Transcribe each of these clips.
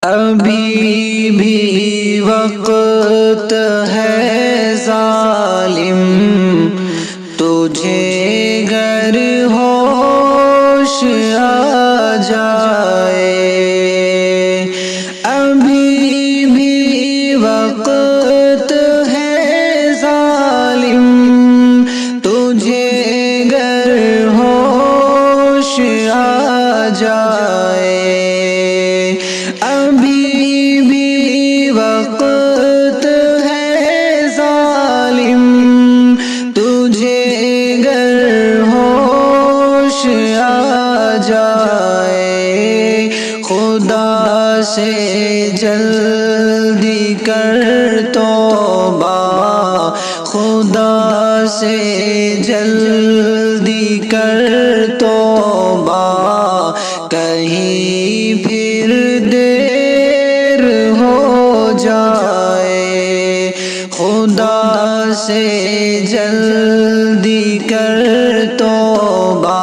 ابھی بھی وقت ہے ظالم، تجھے گر ہوش آ جائے۔ ابھی بھی وقت ہے ظالم، تجھے گر ہوش آ جائے۔ ابھی بھی وقت ہے ظالم، تجھے گر ہوش آ جائے۔ خدا سے جلدی کر توبہ، خدا سے جلدی کر توبہ، کہیں پھر دیر ہو جائے۔ خدا سے جلدی کر توبہ،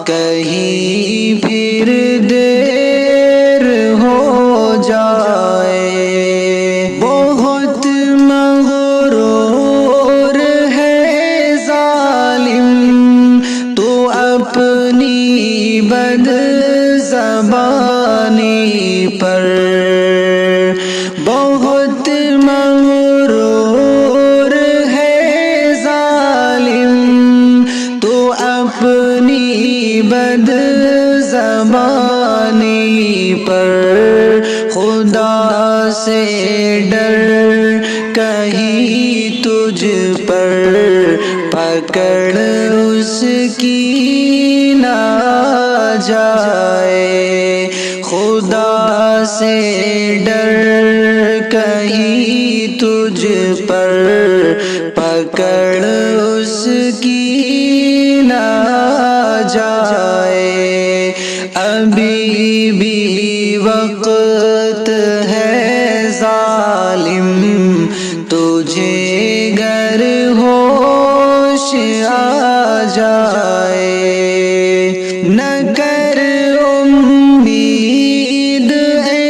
کہیں پھر دیر ہو جائے۔ بہت مغرور ہے ظالم تو اپنی بد زبانی پر، بہت مغرور ہے ظالم تو اپنی بد زبانی پر۔ خدا سے ڈر کہیں تجھ پر پکڑ اس کی نہ آ جائے۔ خدا سے ڈر کہیں تجھ پر پکڑ اس کی نہ آ جائے۔ ابھی بھی وقت ہے ظالم، تجھے گر ہوش آ جائے۔ نہ کر امید اے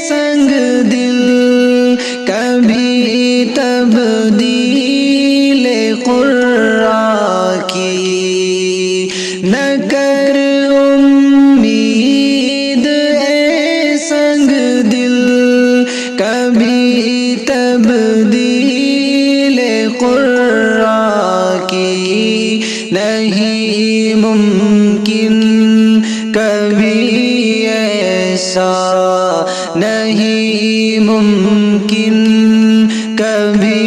سنگ دل کبھی تبدیل قرہ کی، نہ کر امید اے سنگ دل کبھی تبدیل قرہ کی۔ نہیں ممکن کبھی ایسا، نہیں ممکن کبھی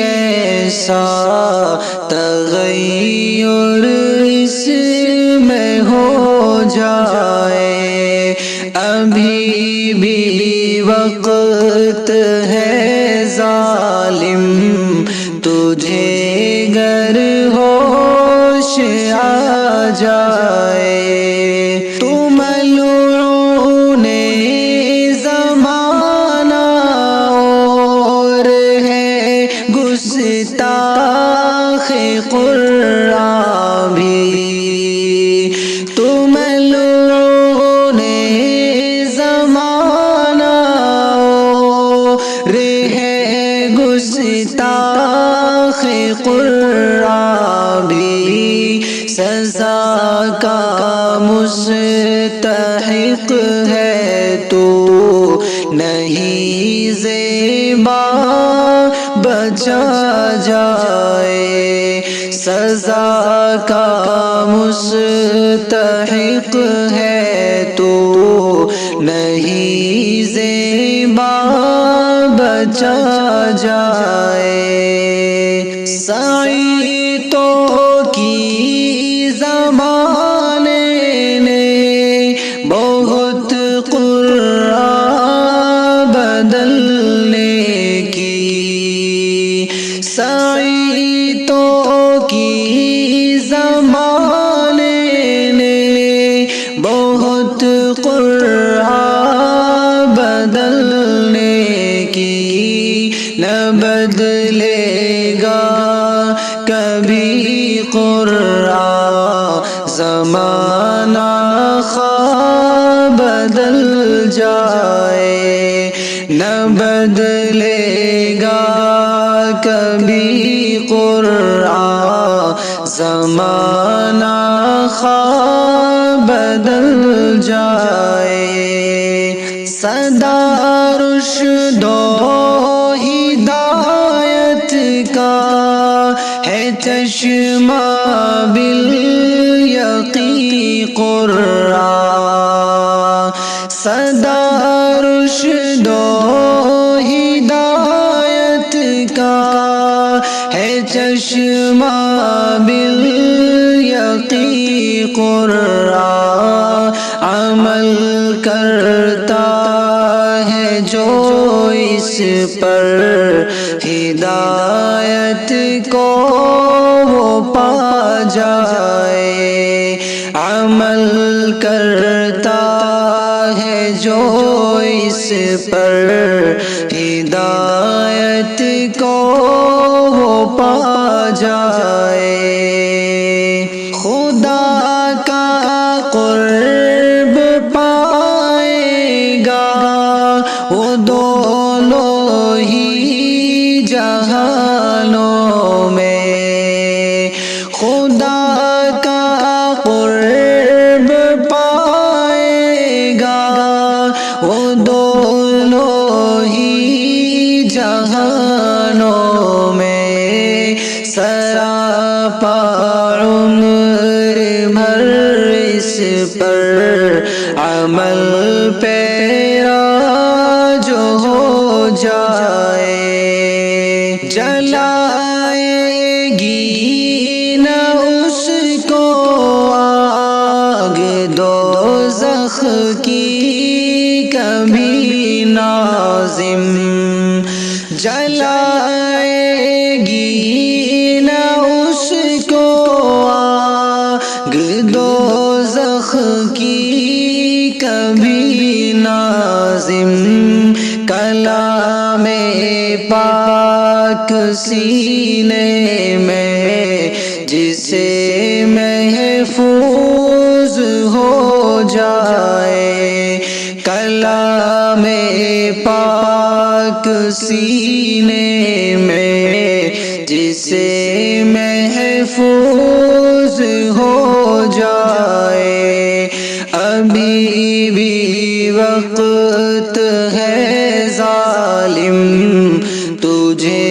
ایسا تغیر اس میں ہو جائے۔ ابھی بھی وقت ہے ظالم، تجھے گر ہوش آ جائے۔ تو ملعون زمانہ اور ہے گستاخ قرآن بھی، تو ملعون زمانہ اور ہے گستاخ قرآن بھی، سزا کا مستحق ہے تو نہیں زیبا بچا جائے۔ سزا کا مستحق ہے تو نہیں زیبا بچا جائے۔ سعی تو کی زمانے نے بہت قرآن بدلنے کی، سعی تو کی زمانے نے بہت قرآن بدلنے کی، نہ بدلے جائے، نہ بدلے گا کبھی قرآن، زمانہ خواہ بدل جائے، صدا رشد و ہدایت کا ہے چشمہ بالیقین قرآن، صدا رشد و ہدایت کا ہے چشمہ بالیقین قرآن، عمل کرتا ہے جو اس پر ہدایت کو وہ پا جائے، عمل کرتا ہے جو اس پر ہدایت کو وہ پا جائے، خدا کا قرب پائے گا وہ دونوں ہی جہانوں میں، خدا کا قرب پائے گا وہ دونوں ہی جہانوں میں، سراپا عمر بھر اس پر عمل پیرا جو ہو جائے، جلائے گی نہ اس کو آگ دوزخ کی کبھی ناظم، جلائے گی نہ اس کو آگ دوزخ کی کبھی ناظم، کلام پاک سینے میں جسے محفوظ ہو جائے، کلام پاک سینے میں جسے محفوظ ہو جائے، ابھی بھی وقت ہے ظالم تجھے